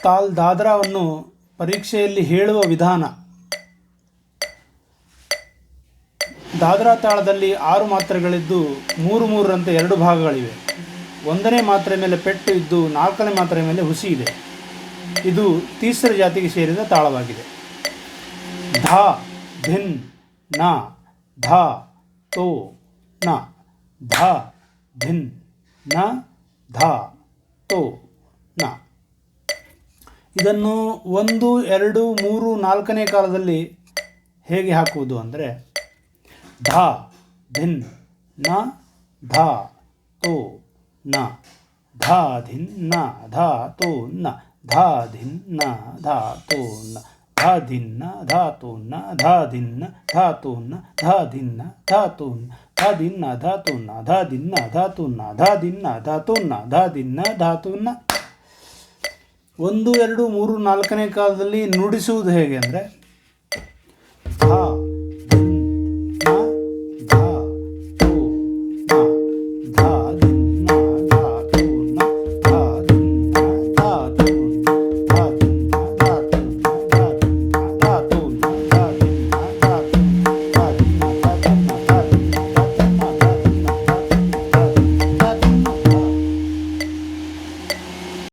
ತಾಲ್ ದಾದ್ರಾವನ್ನು ಪರೀಕ್ಷೆಯಲ್ಲಿ ಹೇಳುವ ವಿಧಾನ. ದಾದ್ರಾ ತಾಳದಲ್ಲಿ 6 ಮಾತ್ರೆಗಳಿದ್ದು 3-3ರಂತೆ 2 ಭಾಗಗಳಿವೆ. 1ನೇ ಮಾತ್ರೆ ಮೇಲೆ ಪೆಟ್ಟು ಇದ್ದು 4ನೇ ಮಾತ್ರೆ ಮೇಲೆ ಹುಸಿ ಇದೆ. ಇದು ತೀಸ್ರ ಜಾತಿಗೆ ಸೇರಿದ ತಾಳವಾಗಿದೆ. ಧ, ಧಿನ್, ನ, ಧ, ತೋ, ನ. ಧ, ಧಿನ್, ನ, ಧ, ತೋ, ನ. ಇದನ್ನು 1, 2, 3, 4ನೇ ಕಾಲದಲ್ಲಿ ಹೇಗೆ ಹಾಕುವುದು ಅಂದರೆ ಧ, ಧಿನ್, ನ, ಧ, ತೋ, ನ. ಧ, ಧಿನ್, ನ, ಧ, ತೋ, ನ. ಧ, ಧಿನ್, ನ, ಧ, ತೋ, ನ. ಧ, ಧಿನ್, ನ, ಧ, ತೋ, ನ. ಧ, ಧಿನ್, ನ, ಧ, ತೋ, ನ. ಧ, ಧಿನ್, ನ, ಧ, ತೋ, ನ. ಧ, ಧಿನ್, ನ, ಧ, ತೋ, ನ. ಧ, ಧಿನ್, ನ, ಧ, ತೋ, ನ. ಧ, ಧಿನ್, ನ, ಧ, ತೋ, ನ. ಧ, ಧಿನ್, ನ, ಧ, ತೋ, ನ. 1, 2, 3, 4ನೇ ಕಾಲದಲ್ಲಿ ನುಡಿಸುವುದು ಹೇಗೆ ಅಂದರೆ